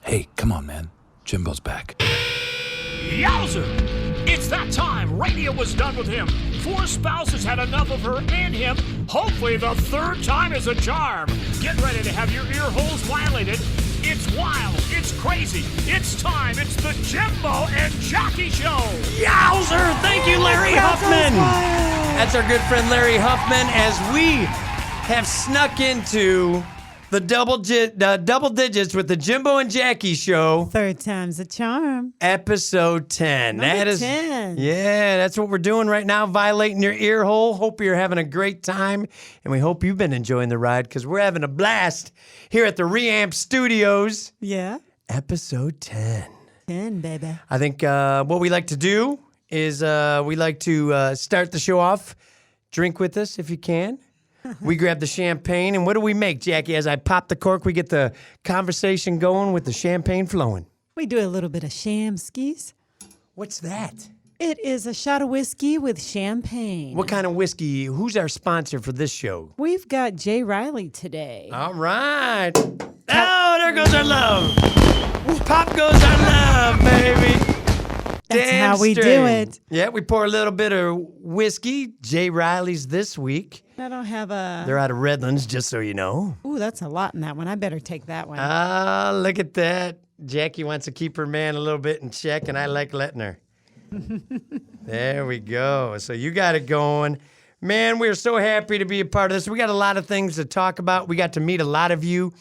Hey, come on, man. Jimbo's back. Yowzer! It's that time. Radio was done with him. 4 spouses had enough of her and him. Hopefully the 3rd time is a charm. Get ready to have your ear holes violated. It's wild. It's crazy. It's time. It's the Jimbo and Jackie Show. Yowzer! Thank you, Larry Huffman. That's our good friend Larry Huffman as we have snuck into the double digits with the Jimbo and Jackie Show. 3rd time's a charm. Episode 10. Number 10. Yeah, that's what we're doing right now, violating your ear hole. Hope you're having a great time, and we hope you've been enjoying the ride because we're having a blast here at the Reamp Studios. Yeah. Episode 10. 10, baby. I think what we like to do is we like to start the show off. Drink with us if you can. We grab the champagne, and what do we make, Jackie? As I pop the cork, we get the conversation going with the champagne flowing. We do a little bit of shamskis. What's that? It is a shot of whiskey with champagne. What kind of whiskey? Who's our sponsor for this show? We've got Jay Riley today. All right. Oh, there goes our love. Pop goes our love, baby. That's Damn how we do straight. it. Yeah, we pour a little bit of whiskey. Jay Riley's this week. I don't have a... They're out of Redlands, just so you know. Ooh, that's a lot in that one. I better take that one. Ah, look at that. Jackie wants to keep her man a little bit in check, and I like letting her. There we go. So you got it going. Man, we're so happy to be a part of this. We got a lot of things to talk about. We got to meet a lot of you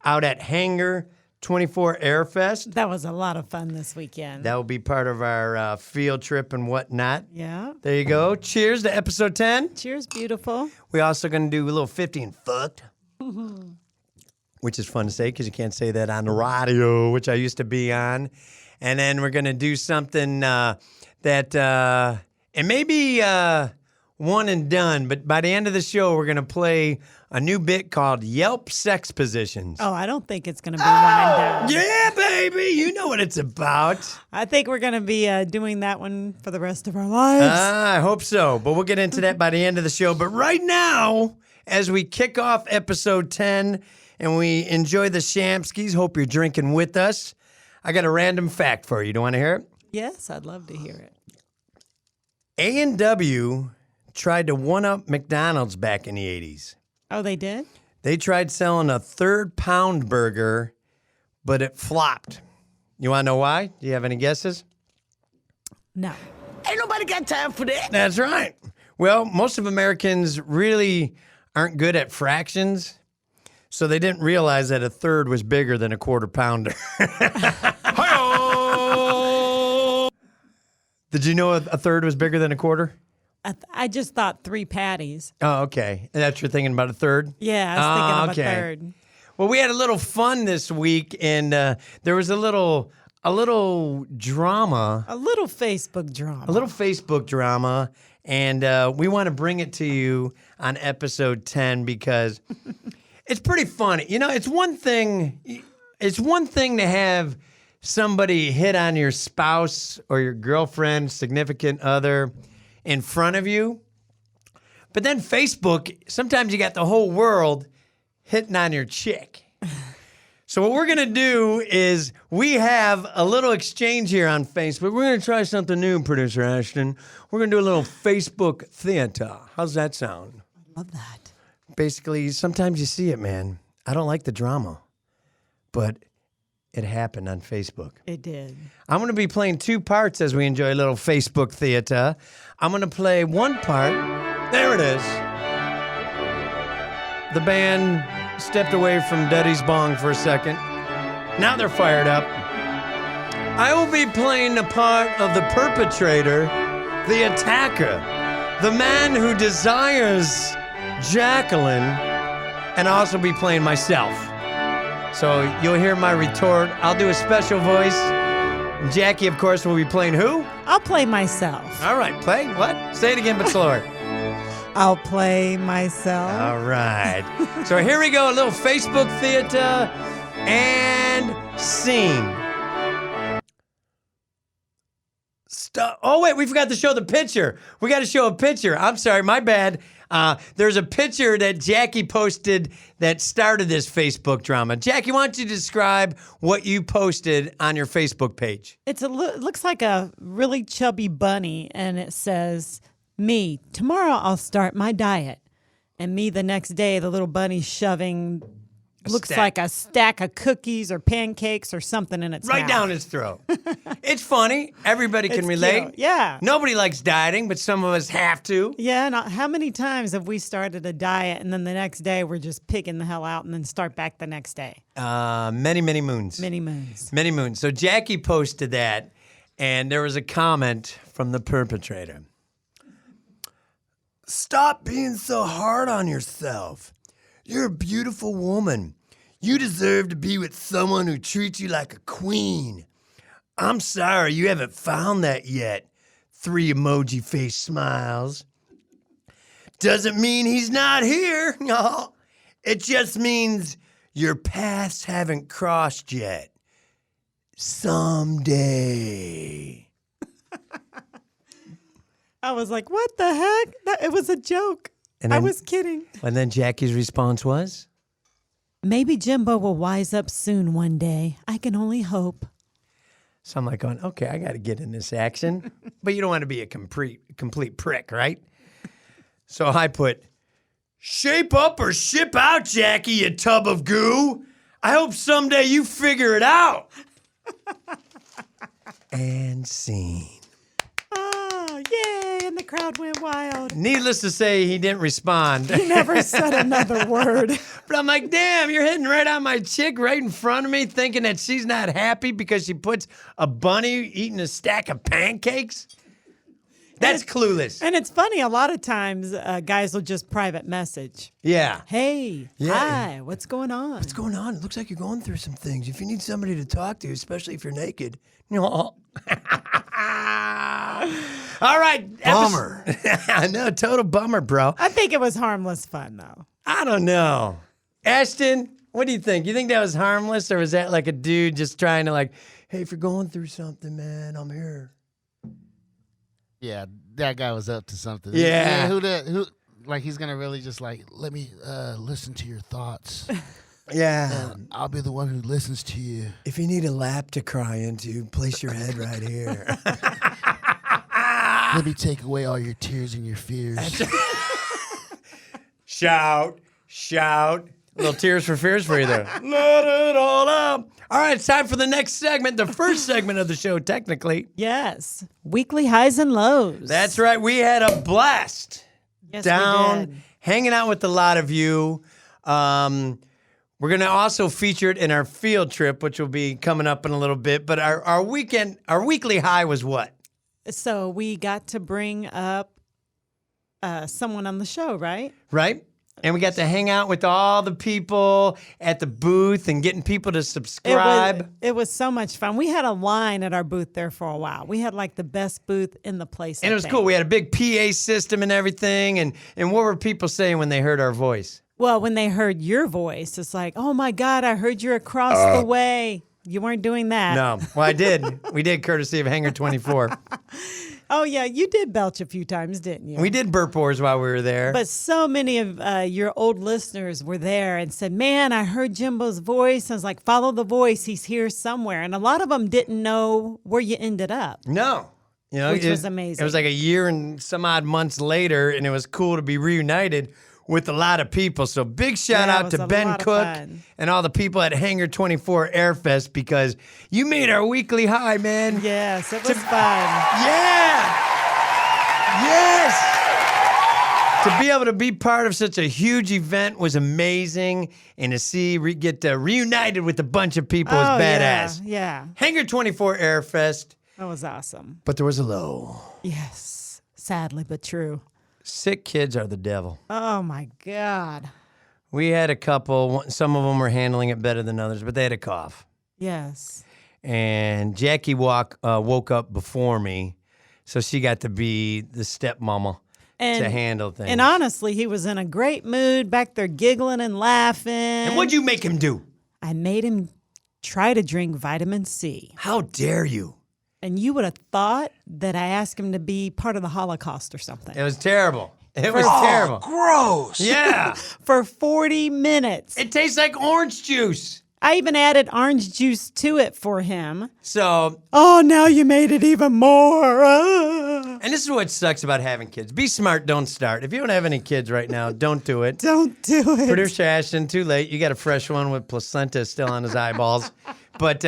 out at Hangar 24 Airfest. That was a lot of fun this weekend. That will be part of our field trip and whatnot. Yeah. There you go. Cheers to episode 10. Cheers, beautiful. We're also going to do a little 50 and fucked, which is fun to say because you can't say that on the radio, which I used to be on. And then we're going to do something that it may be one and done, but by the end of the show, we're going to play a new bit called Yelp Sex Positions. Oh, I don't think it's going to be one and done. Yeah, baby. You know what it's about. I think we're going to be doing that one for the rest of our lives. I hope so, but we'll get into that by the end of the show. But right now, as we kick off episode 10 and we enjoy the Shamskis, hope you're drinking with us, I got a random fact for you. Do you want to hear it? Yes, I'd love to hear it. A&W tried to one-up McDonald's back in the 80s. Oh, they did? They tried selling a 3rd pound burger, but it flopped. You want to know why? Do you have any guesses? No. Ain't nobody got time for that. That's right. Well, most of Americans really aren't good at fractions, so they didn't realize that a third was bigger than a 1/4 pounder. Did you know a third was bigger than a 1/4? I just thought 3 patties. Oh, okay. And that's you're thinking about a third? Yeah, I was thinking of a third. Well, we had a little fun this week, and there was a little drama. A little Facebook drama. A little Facebook drama, and we want to bring it to you on episode 10 because it's pretty funny. You know, it's one thing to have somebody hit on your spouse or your girlfriend, significant other in front of you. But then Facebook, sometimes you got the whole world hitting on your chick. So what we're going to do is we have a little exchange here on Facebook. We're going to try something new, Producer Ashton. We're going to do a little Facebook theater. How's that sound? I love that. Basically, sometimes you see it, man. I don't like the drama, but it happened on Facebook. It did. I'm going to be playing 2 parts as we enjoy a little Facebook theater. I'm going to play one part. There it is. The band stepped away from Duddy's Bong for a second. Now they're fired up. I will be playing the part of the perpetrator, the attacker, the man who desires Jacqueline, and I'll also be playing myself. So you'll hear my retort. I'll do a special voice. Jackie, of course, will be playing who? I'll play myself. All right, play what? Say it again, but slower. I'll play myself. All right. So here we go, a little Facebook theater and scene. Oh, wait, we forgot to show the picture. We got to show a picture. I'm sorry, my bad. There's a picture that Jackie posted that started this Facebook drama. Jackie, why don't you describe what you posted on your Facebook page? It looks like a really chubby bunny, and it says, "Me, tomorrow I'll start my diet." And me the next day, the little bunny shoving looks stack. like a stack of cookies or pancakes or something in its Right mouth. down his throat. It's funny. Everybody can It's relate. cute. Yeah. Nobody likes dieting, but some of us have to. Yeah, and how many times have we started a diet and then the next day we're just picking the hell out and then start back the next day? Many, many moons. Many moons. Many moons. So Jackie posted that, and there was a comment from the perpetrator. Stop being so hard on yourself. You're a beautiful woman. You deserve to be with someone who treats you like a queen. I'm sorry you haven't found that yet. 3 emoji face smiles. Doesn't mean he's not here. No. It just means your paths haven't crossed yet. Someday. I was like, what the heck? It was a joke. And I then- was kidding. And then Jackie's response was? Maybe Jimbo will wise up soon one day. I can only hope. So I'm like going, okay, I got to get in this action. But you don't want to be a complete prick, right? So I put, shape up or ship out, Jackie, you tub of goo. I hope someday you figure it out. And scene. Oh, yay. And the crowd went wild. Needless to say, he didn't respond. He never said another word. But I'm like, damn, you're hitting right on my chick right in front of me, thinking that she's not happy because she puts a bunny eating a stack of pancakes? That's clueless. And it's funny, a lot of times guys will just private message. Yeah. Hey, Yeah. hi, what's going on? What's going on? It looks like you're going through some things. If you need somebody to talk to, especially if you're naked. No. All right. Bummer. I know, total bummer, bro. I think it was harmless fun, though. I don't know. Ashton, what do you think? You think that was harmless, or was that like a dude just trying to like, hey, if you're going through something, man, I'm here. Yeah, that guy was up to something. Yeah. Who like he's gonna really just like let me listen to your thoughts. Yeah. And I'll be the one who listens to you. If you need a lap to cry into, place your head right here. Let me take away all your tears and your fears. Shout. Little tears for fears for you there. Let it all out. All right, it's time for the next segment, the first segment of the show, technically. Yes. Weekly highs and lows. That's right. We had a blast Yes, we down, did. hanging out with a lot of you. We're going to also feature it in our field trip, which will be coming up in a little bit. But our weekly high was what? So we got to bring up someone on the show, right? Right? And we got to hang out with all the people at the booth and getting people to subscribe. It was so much fun. We had a line at our booth there for a while. We had like the best booth in the place. And it was cool. We had a big PA system and everything. And what were people saying when they heard our voice? Well, when they heard your voice, it's like, oh my God, I heard you're across the way. You weren't doing that. No. Well, I did. We did, courtesy of Hangar 24. Oh, yeah, you did belch a few times, didn't you? We did burp wars while we were there. But so many of your old listeners were there and said, man, I heard Jimbo's voice. I was like, follow the voice. He's here somewhere. And a lot of them didn't know where you ended up. No. You know, Which was amazing. It was like a year and some odd months later, and it was cool to be reunited with a lot of people. So big shout Yeah, it out was to a Ben lot of Cook fun. and all the people at Hangar 24 Airfest, because you made our weekly high, man. Yes, it was fun. Yeah. Yes. To be able to be part of such a huge event was amazing, and to see get reunited with a bunch of people was badass. Yeah, Hangar 24 Airfest, that was awesome. but there was a low. Yes, sadly but true. Sick kids are the devil. Oh my God. We had a couple. Some of them were handling it better than others, but they had a cough. Yes. And Jackie woke up before me, so she got to be the stepmama to handle things. And honestly, he was in a great mood back there giggling and laughing. And what'd you make him do? I made him try to drink vitamin C. How dare you? And you would have thought that I asked him to be part of the Holocaust or something. It was terrible. It was terrible. Gross. Yeah. for 40 minutes. It tastes like orange juice. I even added orange juice to it for him. So, Oh, now you made it even more. and this is what sucks about having kids. Be smart, don't start. If you don't have any kids right now, don't do it. Don't do it. Producer Ashton, too late. You got a fresh one with placenta still on his eyeballs. But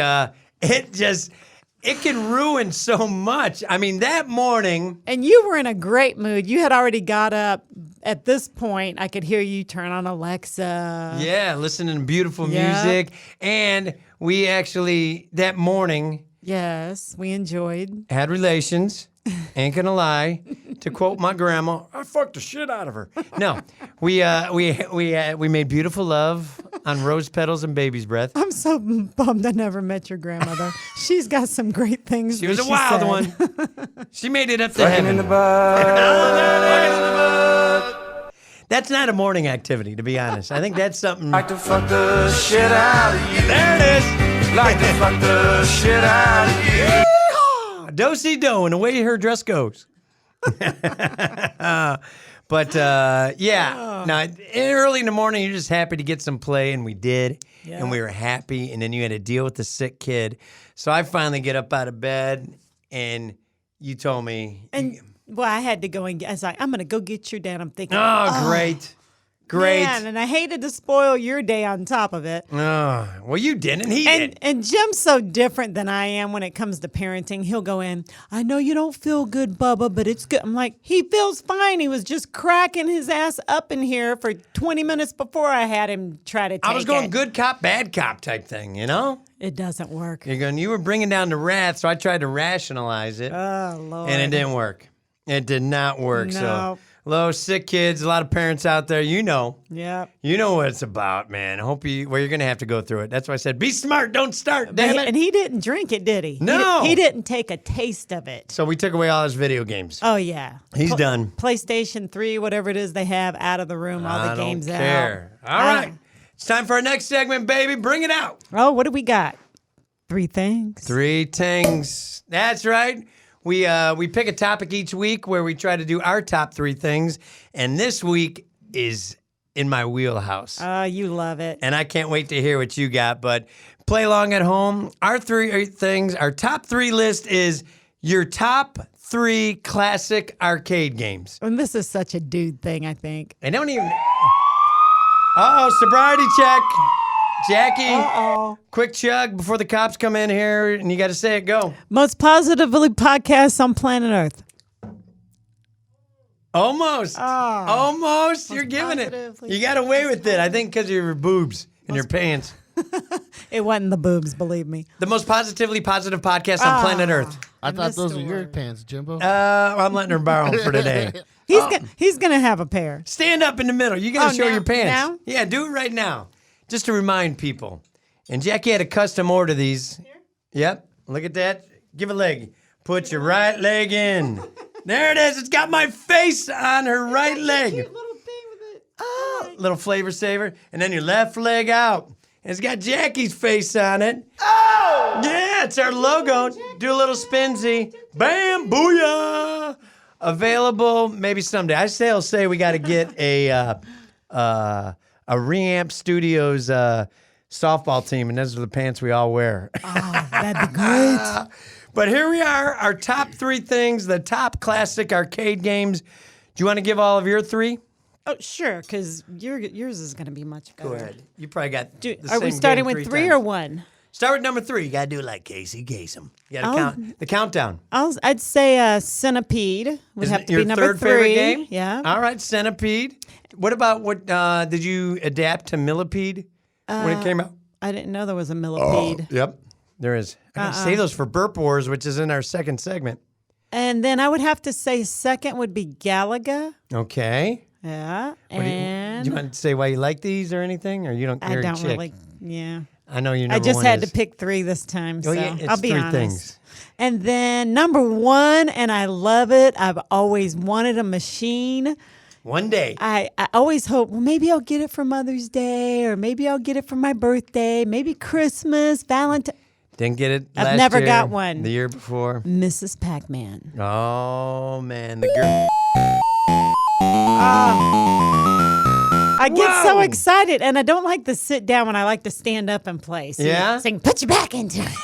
it can ruin so much. I mean, that morning, And you were in a great mood. You had already got up. At this point, I could hear you turn on Alexa. yeah, listening to beautiful Yeah. music. And we actually, that morning, Yes, we enjoyed. had relations. Ain't gonna lie. To quote my grandma, I fucked the shit out of her. No, we made beautiful love on rose petals and baby's breath. I'm so bummed I never met your grandmother. She's got some great things. She was a that wild said. one. She made it up to heaven. That's not a morning activity, to be honest. I think that's something. Like to fuck the shit out of you. There it is. Like to fuck the shit out of you. Do-si-do, and away her dress goes. But yeah, now early in the morning, you're just happy to get some play, and we did, and we were happy. And then you had to deal with the sick kid. So I finally get up out of bed, and you told me, And well, I had to go and I was like, I'm going to go get your dad. I'm thinking, oh, great. man, and I hated to spoil your day on top of it. Oh, well, you didn't. He did. And Jim's so different than I am when it comes to parenting. He'll go in, I know you don't feel good, Bubba, but it's good. I'm like, he feels fine. He was just cracking his ass up in here for 20 minutes before I had him try to take I was going it. good cop, bad cop type thing, you know? It doesn't work. You were bringing down the wrath, so I tried to rationalize it, Oh, Lord. and it didn't work. It did not work. No. So, low, sick kids, a lot of parents out there, you know Yep. what it's about, man. You're going to have to go through it. That's why I said, be smart, don't start, damn it. And he didn't drink it, did he? No. He didn't take a taste of it. So we took away all his video games. Oh, yeah. He's done. PlayStation 3, whatever it is they have, out of the room, all the games I don't care. out. All right. It's time for our next segment, baby. Bring it out. Oh, what do we got? 3 things. 3 things. That's right. We pick a topic each week where we try to do our top 3 things. And this week is in my wheelhouse. Oh, you love it. And I can't wait to hear what you got. But play along at home. Our 3 things, our top 3 list is your top 3 classic arcade games. And this is such a dude thing, I think. I don't even... Uh-oh, sobriety check. Jackie, quick chug before the cops come in here, and you got to say it. Go. Most positively podcasts on planet Earth. Almost. Almost. You're giving it. positively You got away with it, I think, because of your boobs and your pants. It wasn't the boobs, believe me. The most positively positive podcast on planet Earth. I thought missed those a were your word. pants, Jimbo. I'm letting her borrow them for today. He's gonna have a pair. Stand up in the middle. You got to Oh, show now- your pants. now? Yeah, do it right now. Just to remind people. And Jackie had to custom order these. Here? Yep. Look at that. Give a leg. Put your right leg in. There it is. It's got my face on her right leg. Little thing with it. Oh, little flavor saver. And then your left leg out. And it's got Jackie's face on it. Oh! Yeah, it's our logo. Do a little spinsy. Bam, booyah. Available maybe someday. I still say we got to get a Reamp Studios softball team, and those are the pants we all wear. That'd be great. But here we are, our top 3 things, the top classic arcade games. Do you want to give all of your 3? Oh, sure, because yours is gonna be much better. Go ahead. You probably got the Are we same starting game with 3 3 times. or 1? Start with number 3. You got to do it like Casey Kasem. You got to count the countdown. I'd say Centipede would Isn't have it to your be number third 3. favorite game? Yeah. All right, Centipede. What about did you adapt to Millipede when it came out? I didn't know there was a millipede. Yep, there is. I gotta say those for Burp Wars, which is in our second segment. And then I would have to say second would be Galaga. Okay. Yeah. What do And you want to say why you like these or anything, or you don't? I You're a don't chick. really. Yeah. I know you. I just had to pick 3 this time, so yeah, it's I'll be 3 honest. things. And then number 1, and I love it. I've always wanted a machine. One day. I always hope, well, maybe I'll get it for Mother's Day, or maybe I'll get it for my birthday, maybe Christmas, Valentine. Didn't get it. I've last never year, got one. The year before. Mrs. Pac-Man. Oh man, the girl. I get so Whoa. excited, and I don't like to sit down when I like to stand up and play. So Yeah? sing, put your back into it.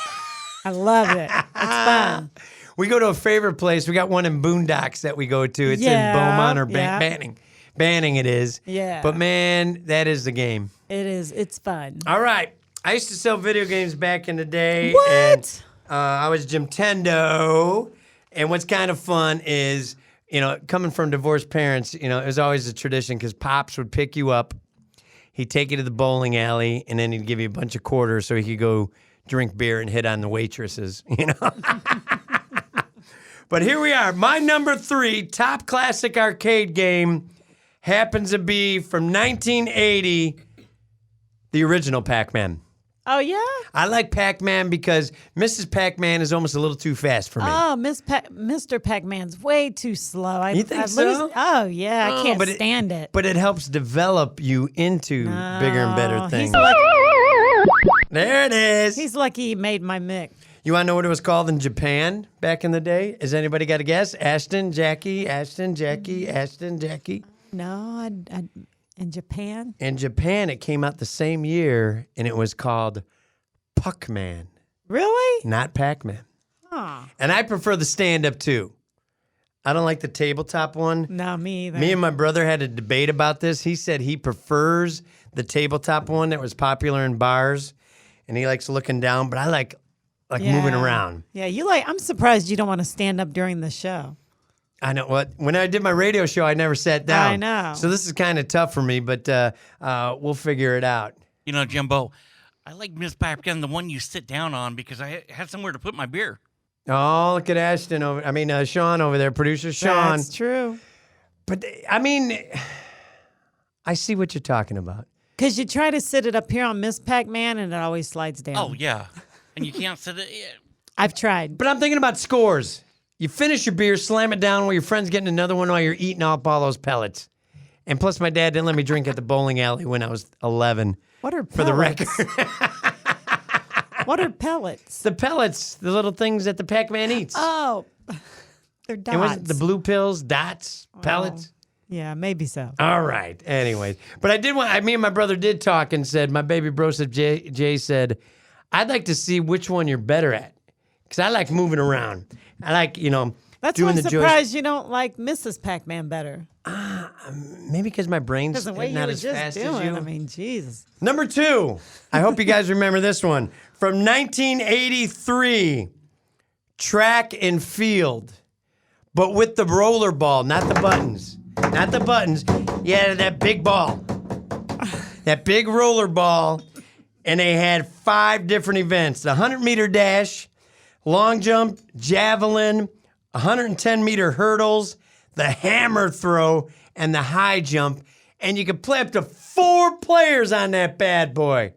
I love it. It's fun. We go to a favorite place. We got one in Boondocks that we go to. It's in Yeah, Beaumont or yeah. Banning. Banning it is. Yeah. But man, that is the game. It is. It's fun. All right. I used to sell video games back in the day. What? And, I was Jimtendo. And what's kind of fun is, coming from divorced parents, it was always a tradition because Pops would pick you up. He'd take you to the bowling alley, and then he'd give you a bunch of quarters so he could go drink beer and hit on the waitresses, But here we are. My number 3 top classic arcade game happens to be from 1980, the original Pac-Man. Oh, yeah? I like Pac-Man because Mrs. Pac-Man is almost a little too fast for me. Oh, Mr. Pac-Man's way too slow. You think so? Oh, yeah. I can't but stand it. But it helps develop you into bigger and better things. There it is. He's lucky he made my mix. You want to know what it was called in Japan back in the day? Has anybody got a guess? Ashton, Jackie. No, in Japan. In Japan, it came out the same year, and it was called Puckman, Really? not Pac-Man. Huh. And I prefer the stand-up, too. I don't like the tabletop one. No, me either. Me and my brother had a debate about this. He said he prefers the tabletop one that was popular in bars, and he likes looking down, but I like moving around. Yeah, I'm surprised you don't want to stand up during the show. I know what. When I did my radio show, I never sat down. I know. So this is kind of tough for me, but we'll figure it out. Jimbo, I like Miss Pac-Man, the one you sit down on, because I had somewhere to put my beer. Oh, look at Ashton Sean over there, producer Sean. That's true. But I see what you're talking about. Because you try to sit it up here on Miss Pac-Man, and it always slides down. Oh, yeah. And you can't sit it. I've tried. But I'm thinking about scores. You finish your beer, slam it down while your friend's getting another one while you're eating off all those pellets. And plus, my dad didn't let me drink at the bowling alley when I was 11. What are pellets? For the record. What are pellets? The pellets, the little things that the Pac-Man eats. Oh, they're dots. And was it the blue pills, dots, pellets? Yeah, maybe so. All right. Anyways. But me and my brother did talk and said, my baby bro said, Jay said, I'd like to see which one you're better at. Because I like moving around. I like, That's why doing I'm the surprised you don't like Mrs. Pac-Man better. Maybe because my brain's Because the way you not were as just fast doing, as you. I mean, Jesus. Number 2. I hope you guys remember this one. From 1983, track and field. But with the roller ball, not the buttons. Not the buttons. Yeah, that big ball. That big roller ball. And they had 5 different events. The 100-meter dash, long jump, javelin, 110-meter hurdles, the hammer throw, and the high jump. And you could play up to 4 players on that bad boy.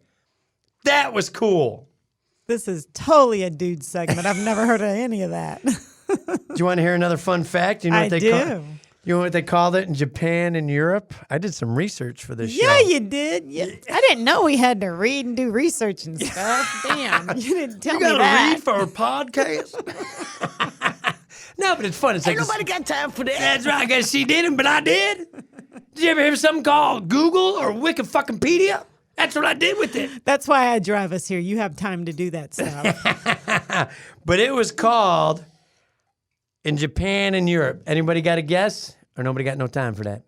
That was cool. This is totally a dude segment. I've never heard of any of that. Do you want to hear another fun fact? You know what I do. You know what they called it in Japan and Europe? I did some research for this show. Yeah, you did. Yeah. I didn't know we had to read and do research and stuff. Damn, you didn't tell me that. read for a podcast? No, but it's fun. It's like Nobody got time for that. That's right. I guess she didn't, but I did. Did you ever hear something called Google or Wikipedia? That's what I did with it. That's why I drive us here. You have time to do that stuff. But it was called in Japan and Europe. Anybody got a guess? Or nobody got no time for that?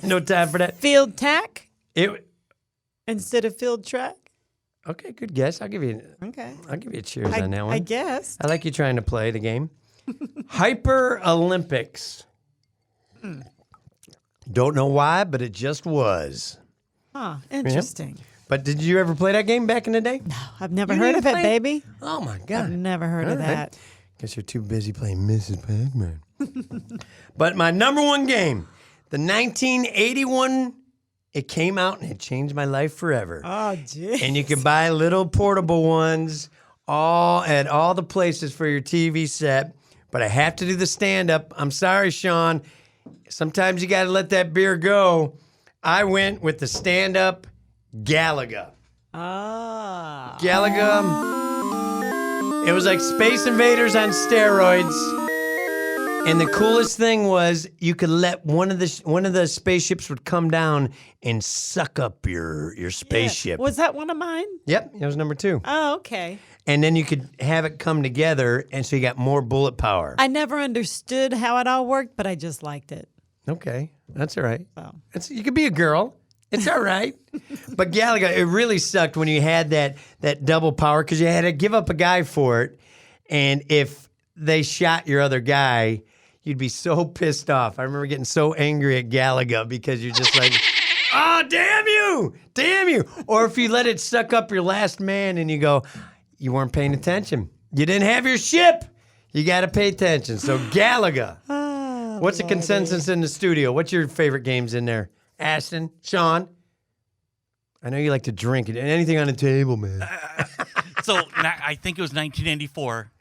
No time for that? Field tack It. instead of field track. Okay, good guess. I'll give you a cheers on that one. I guess. I like you trying to play the game. Hyper Olympics. Don't know why, but it just was. Huh, interesting. But did you ever play that game back in the day? No. I've never You heard didn't of it, play it? baby. Oh, my I've God. never heard of All right. that. Guess you're too busy playing Mrs. Pac-Man. But my number one game, the 1981, it came out and it changed my life forever. Oh, geez. And you can buy little portable ones at all the places for your TV set. But I have to do the stand-up. I'm sorry, Sean. Sometimes you got to let that beer go. I went with the stand-up Galaga. Ah. Galaga. It was like Space Invaders on steroids. And the coolest thing was you could let one of the spaceships would come down and suck up your spaceship. Was that one of mine? Yep, that was number 2. Oh, okay. And then you could have it come together, and so you got more bullet power. I never understood how it all worked, but I just liked it. Okay, that's all right. So. You could be a girl. It's all right. But Galaga, it really sucked when you had that double power because you had to give up a guy for it. And if they shot your other guy, you'd be so pissed off. I remember getting so angry at Galaga because you're just like, oh, damn you. Damn you. Or if you let it suck up your last man and you go, you weren't paying attention. You didn't have your ship. You got to pay attention. So Galaga. What's the consensus in the studio? What's your favorite games in there? Ashton, Sean? I know you like to drink. Anything on the table, man. So I think it was 1994.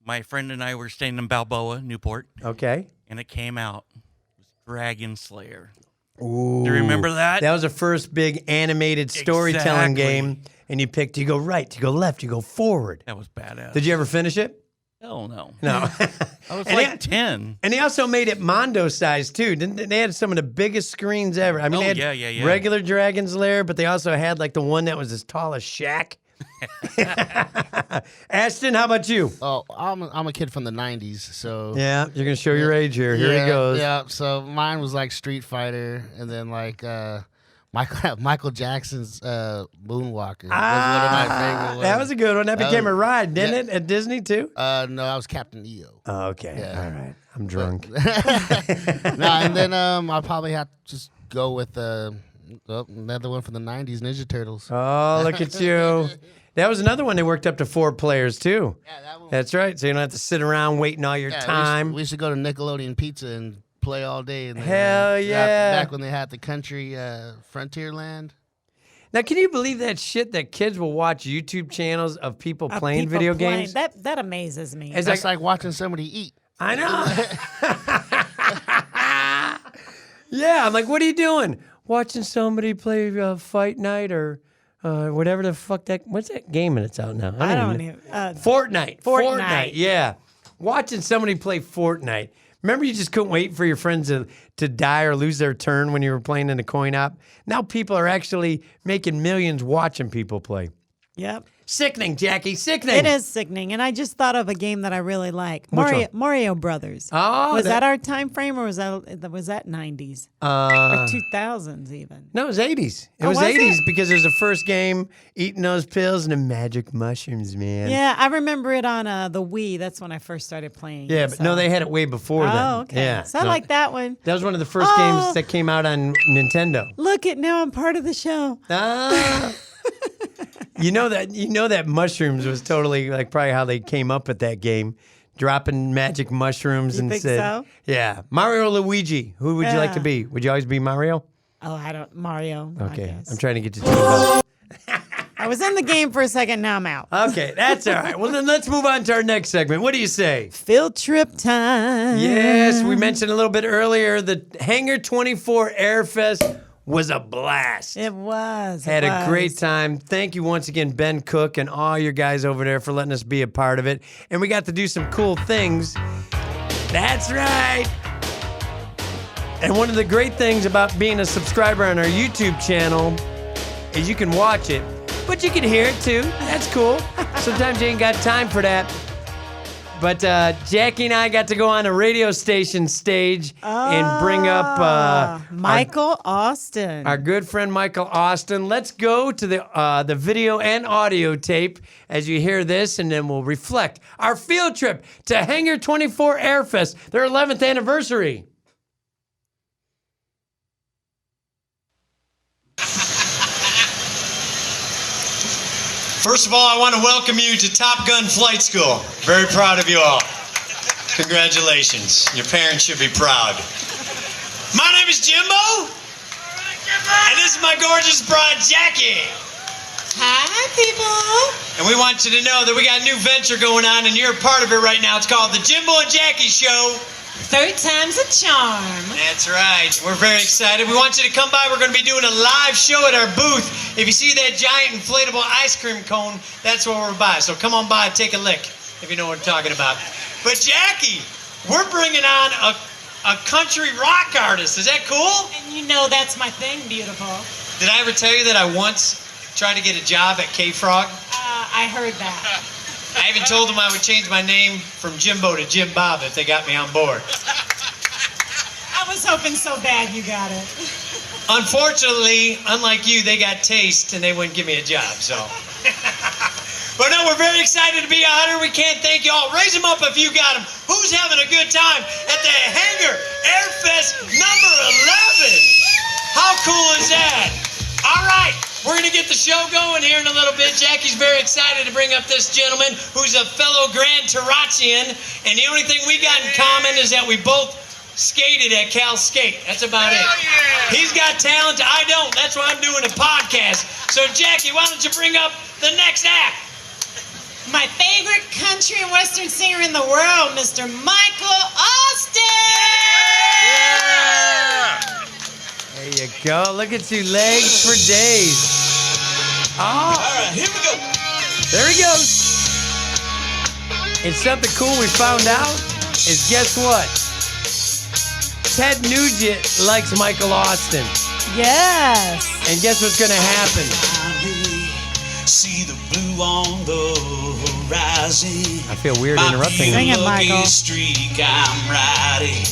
My friend and I were staying in Balboa, Newport. Okay. And it came out. It was Dragon Slayer. Ooh. Do you remember that? That was the first big animated storytelling game. And you go right, you go left, you go forward. That was badass. Did you ever finish it? Hell no. No. I was like 10. And they also made it Mondo size too. They had some of the biggest screens ever. I mean, they had yeah. regular Dragon's Lair, but they also had like the one that was as tall as Shaq. Ashton, how about you? Oh, I'm a kid from the 90s, so Yeah, you're going to show your age here. Here he goes. Yeah, so mine was like Street Fighter, and then like Michael Jackson's Moonwalker was one of my favorite ones. That was a good one. That became a ride, didn't it, at Disney too? No, I was Captain EO. Oh, okay. Yeah. All right. I'm drunk. No, and then I'll probably have to just go with another one from the 90s, Ninja Turtles. Oh, look at you. That was another one they worked up to 4 players too. Yeah, that one. That's right. So you don't have to sit around waiting all your time. We should go to Nickelodeon Pizza and play all day. And Hell yeah. Back when they had the country Frontierland. Now, can you believe that shit that kids will watch YouTube channels of people playing video games? That amazes me. It's That's like watching somebody eat. I know. Yeah, I'm like, what are you doing? Watching somebody play Fight Night or whatever the fuck what's that game that's out now? I don't even. Fortnite. Yeah. Watching somebody play Fortnite. Remember you just couldn't wait for your friends to die or lose their turn when you were playing in the coin op? Now people are actually making millions watching people play. Yep. Sickening, Jackie, sickening. It is sickening. And I just thought of a game that I really like. Which Mario Brothers. Oh, was that our time frame or was that 90s? Or 2000s even? No, it was 80s. It was was 80s it? because it was the first game eating those pills and the magic mushrooms, man. Yeah, I remember it on the Wii. That's when I first started playing. Yeah, but no, they had it way before then. Oh, okay. Yeah. So I like that one. That was one of the first games that came out on Nintendo. Look at now I'm part of the show. Ah. You know that mushrooms was totally like probably how they came up with that game, dropping magic mushrooms You and think said, so? Yeah, Mario or Luigi. Who would you like to be? Would you always be Mario? Oh, Mario. I Okay, guess. I'm trying to get you to I was in the game for a second. Now I'm out. Okay, that's all right. Well, then let's move on to our next segment. What do you say? Field trip time. Yes, we mentioned a little bit earlier the Hangar 24 Airfest was a blast. It was. Had a great time. Thank you once again, Ben Cook, and all your guys over there for letting us be a part of it. And we got to do some cool things. That's right. And one of the great things about being a subscriber on our YouTube channel is you can watch it, but you can hear it too. That's cool. Sometimes you ain't got time for that. But Jackie and I got to go on a radio station stage and bring up Michael Austin. Our good friend Michael Austin. Let's go to the video and audio tape as you hear this, and then we'll reflect our field trip to Hangar 24 Airfest, their 11th anniversary. First of all, I want to welcome you to Top Gun Flight School. Very proud of you all. Congratulations. Your parents should be proud. My name is Jimbo. And this is my gorgeous bride, Jackie. Hi, people. And we want you to know that we got a new venture going on, and you're a part of it right now. It's called the Jimbo and Jackie Show. Third time's a charm. That's right. We're very excited. We want you to come by. We're going to be doing a live show at our booth. If you see that giant inflatable ice cream cone, that's what we're by. So come on by and take a lick if you know what I'm talking about. But Jackie, we're bringing on a country rock artist. Is that cool? And you know that's my thing, beautiful. Did I ever tell you that I once tried to get a job at K-Frog? I heard that. I even told them I would change my name from Jimbo to Jim Bob if they got me on board. I was hoping so bad you got it. Unfortunately, unlike you, they got taste and they wouldn't give me a job, so. But no, we're very excited to be out here. We can't thank you all. Raise them up if you got them. Who's having a good time at the Hangar Airfest number 11? How cool is that? All right, we're going to get the show going here in a little bit. Jackie's very excited to bring up this gentleman who's a fellow Grand Tarachian. And the only thing we got in common is that we both skated at Cal Skate. That's about it. He's got talent. I don't. That's why I'm doing a podcast. So, Jackie, why don't you bring up the next act? My favorite country and western singer in the world, Mr. Michael Austin! There you go. Look at you, legs for days. Oh. All right, here we go. There he goes. And something cool we found out is, guess what? Ted Nugent likes Michael Austin. Yes. And guess what's going to happen? See the blue on the horizon. I feel weird interrupting Sing him. it, Michael. Streak I'm riding,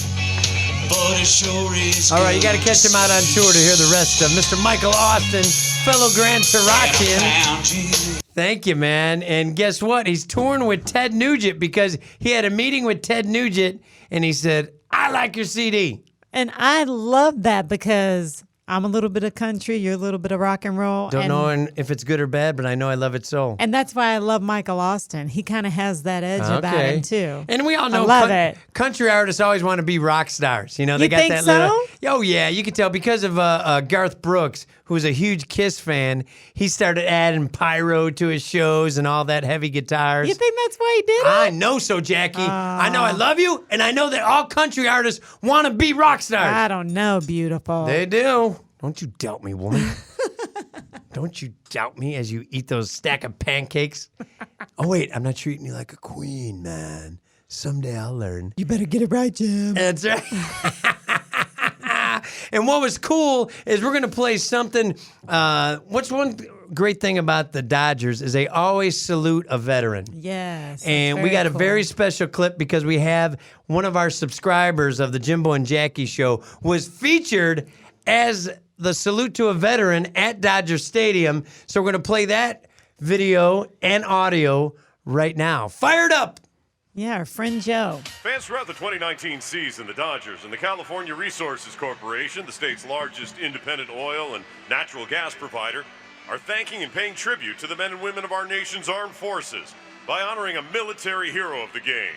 but it sure is. All right, you got to catch him out on tour to hear the rest of Mr. Michael Austin, fellow Grand Tarachian. Thank you, man. And guess what? He's touring with Ted Nugent because he had a meeting with Ted Nugent, and he said, I like your CD. And I love that because I'm a little bit of country, you're a little bit of rock and roll. Don't know if it's good or bad, but I know I love it so. And that's why I love Michael Austin. He kind of has that edge about him, too. And we all know I love it. Country artists always want to be rock stars. You know, they You got think that so? little. Oh, yeah. You can tell because of Garth Brooks, who was a huge Kiss fan. He started adding pyro to his shows and all that heavy guitars. You think that's why he did it? I know so, Jackie. I know I love you, and I know that all country artists want to be rock stars. I don't know, beautiful. They do. Don't you doubt me, woman. Don't you doubt me as you eat those stack of pancakes. Oh, wait, I'm not treating you like a queen, man. Someday I'll learn. You better get it right, Jim. That's right. And what was cool is we're going to play something. What's one great thing about the Dodgers is they always salute a veteran. Yes. And we got a cool. very special clip because we have one of our subscribers of the Jimbo and Jackie show was featured as the salute to a veteran at Dodger Stadium. So we're going to play that video and audio right now. Fired up. Yeah, our friend Joe. Fans throughout the 2019 season, the Dodgers and the California Resources Corporation, the state's largest independent oil and natural gas provider, are thanking and paying tribute to the men and women of our nation's armed forces by honoring a military hero of the game.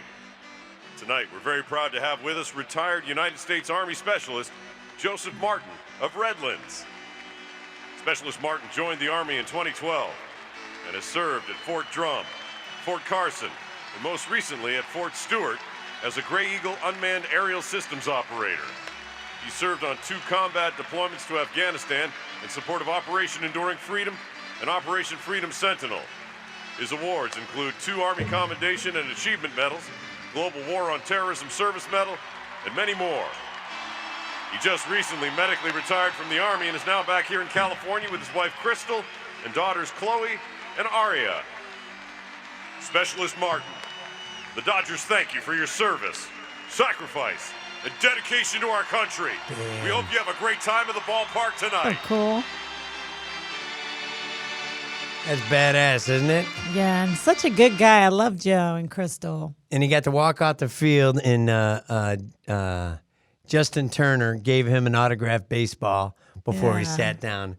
Tonight, we're very proud to have with us retired United States Army Specialist Joseph Martin of Redlands. Specialist Martin joined the Army in 2012 and has served at Fort Drum, Fort Carson, and most recently at Fort Stewart as a Gray Eagle unmanned aerial systems operator. He served on 2 combat deployments to Afghanistan in support of Operation Enduring Freedom and Operation Freedom Sentinel. His awards include 2 Army Commendation and Achievement Medals, Global War on Terrorism Service Medal, and many more. He just recently medically retired from the Army and is now back here in California with his wife Crystal and daughters Chloe and Aria. Specialist Martin, the Dodgers thank you for your service, sacrifice, and dedication to our country. We hope you have a great time at the ballpark tonight. Oh, cool. That's badass, isn't it? Yeah, and such a good guy. I love Joe and Crystal. And he got to walk out the field, and Justin Turner gave him an autographed baseball before he Yeah. sat down.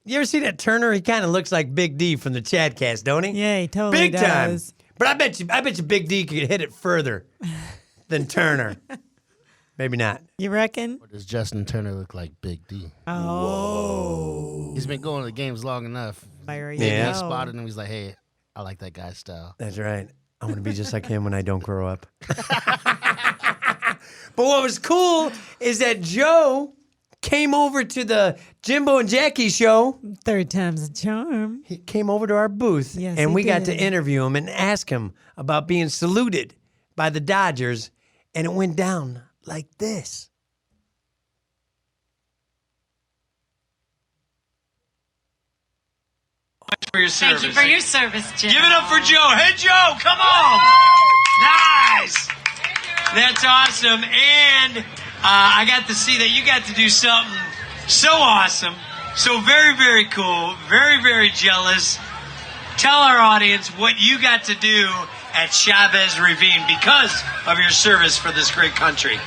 You ever see that Turner? He kind of looks like Big D from the Chadcast, don't he? Yeah, he totally Big time. does. But I bet you Big D could hit it further than Turner. Maybe not. You reckon? Or does Justin Turner look like Big D? Oh. He's been going to the games long enough. There you Yeah. He go. spotted him. He's like, hey, I like that guy's style. That's right. I want to be just like him when I don't grow up. But what was cool is that Joe came over to the Jimbo and Jackie show. 3rd time's a charm. He came over to our booth, Yes, and he we got to did. interview him and ask him about being saluted by the Dodgers And it went down like this. For your service. Thank you for your service, Jim. Give it up for Joe. Hey, Joe, come on. Nice. That's awesome. And I got to see that you got to do something so awesome. So very, very cool. Very, very jealous. Tell our audience what you got to do at Chavez Ravine because of your service for this great country.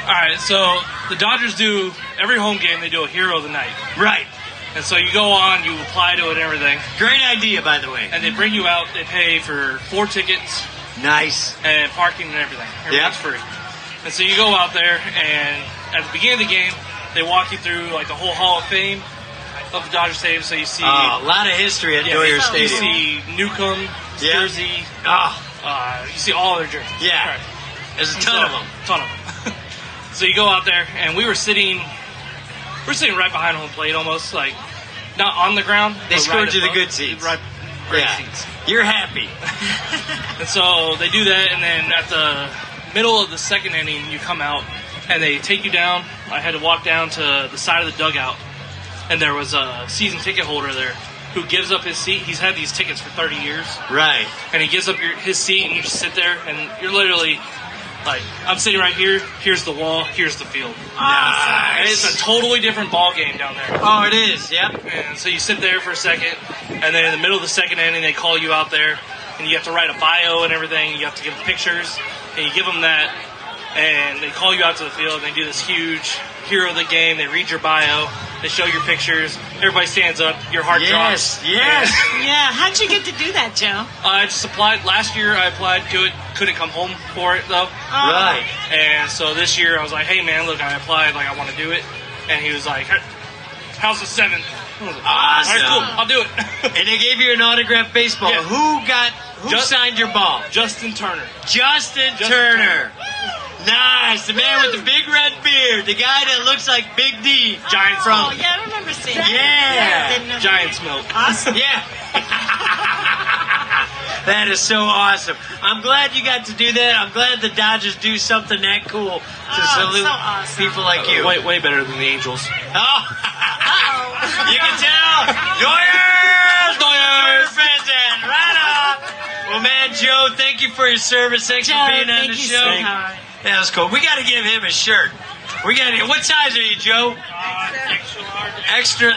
All right, so the Dodgers do, every home game, they do a Hero of the Night. Right. And so you go on, you apply to it and everything. Great idea, by the way. And they bring you out, they pay for 4 tickets. Nice. And parking and everything. Everything's free. And so you go out there, and at the beginning of the game, they walk you through like the whole Hall of Fame of the Dodger Stadium. So you see a lot of history at Dodger Stadium. You see Newcomb, jersey. You see all their jerseys. Yeah. Right. There's a ton of them. So you go out there, and we're sitting right behind home plate, almost like not on the ground. They scored right you the above, good seats. Right, great seats. You're happy. And so they do that, and then at the middle of the second inning, you come out, and they take you down. I had to walk down to the side of the dugout, and there was a season ticket holder there who gives up his seat. He's had these tickets for 30 years. Right. And he gives up his seat, and you just sit there, and you're literally like, I'm sitting right here, here's the wall, here's the field. Nice. And it's a totally different ball game down there. Oh, it is, yep. And so you sit there for a second, and then in the middle of the second inning, they call you out there, and you have to write a bio and everything. You have to give them pictures, and you give them that, and they call you out to the field, and they do this huge hero of the game. They read your bio, they show your pictures, everybody stands up, your heart drops. Yes. Yeah, how'd you get to do that, Joe? I just applied. Last year I applied, couldn't come home for it, though. Right. And so this year I was like, hey, man, look, I applied, like, I want to do it. And he was like, how's the 7th? Awesome. All right, cool, I'll do it. And they gave you an autographed baseball. Yeah. Who signed your ball? Justin Turner. Justin Turner. Nice. The man with the big red beard. The guy that looks like Big D. Giants Oh, milk. yeah, I remember seeing that. Yeah. Didn't know Giants milk. Awesome. Yeah. That is so awesome. I'm glad you got to do that. I'm glad the Dodgers do something that cool to salute so awesome. people like you. Way better than the Angels. Oh. You can tell. Doyers fans in. Right on. Well, man, Joe, thank you for your service. Thanks for being on the show. That was cool. We got to give him a shirt. What size are you, Joe? Extra.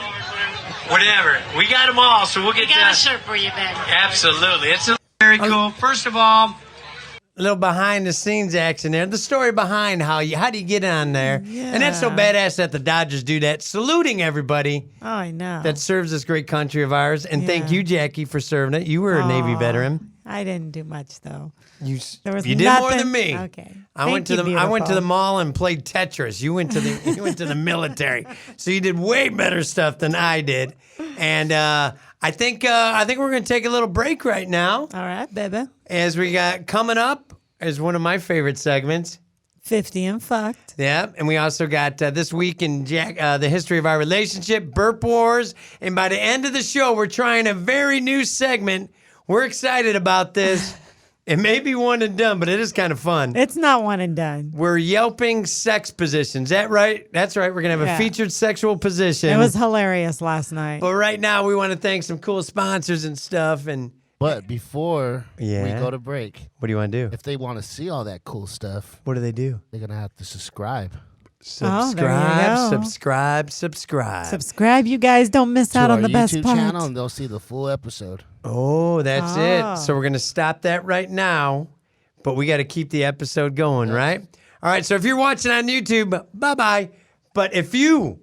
Whatever. We got them all, so we'll get We got a shirt for you, Ben. Absolutely. It's very cool. First of all, a little behind the scenes action there. The story behind how do you get on there. Yeah. And that's so badass that the Dodgers do that. Saluting everybody Oh, I know. that serves this great country of ours. And thank you, Jackie, for serving it. You were a Navy veteran. I didn't do much though. You was did more nothing- than me. Okay. I went to the beautiful. mall and played Tetris. You went to the military. So you did way better stuff than I did. And I think we're going to take a little break right now. All right, baby. As we got coming up is one of my favorite segments. 50 and fucked. Yeah, and we also got This Week in the history of our relationship, Burp Wars. And by the end of the show, we're trying a very new segment. We're excited about this. It may be one and done, but it is kind of fun. It's not one and done. We're yelping sex positions. Is that right? That's right. We're going to have a featured sexual position. It was hilarious last night. But right now, we want to thank some cool sponsors and stuff. But before we Yeah. go to break, What do you want to do? if they want to see all that cool stuff, What do they do? they're going to have to subscribe. Subscribe. Subscribe, you guys. Don't miss To out on our the best YouTube part. channel, and they'll see the full episode. Oh, that's it. So we're going to stop that right now, but we got to keep the episode going, right? All right, so if you're watching on YouTube, bye-bye. But if you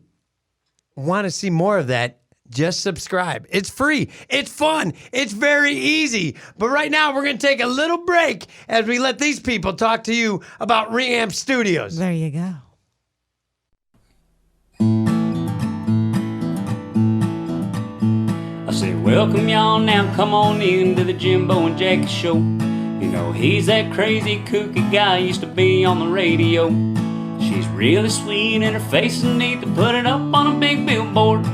want to see more of that, just subscribe. It's free. It's fun. It's very easy. But right now, we're going to take a little break as we let these people talk to you about Reamp Studios. There you go. I say, welcome y'all now, come on in to the Jimbo and Jackie show. You know, he's that crazy kooky guy, used to be on the radio. She's really sweet and her face is neat to put it up on a big billboard.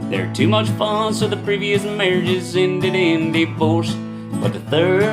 They're too much fun, so the previous marriages ended in divorce. But the third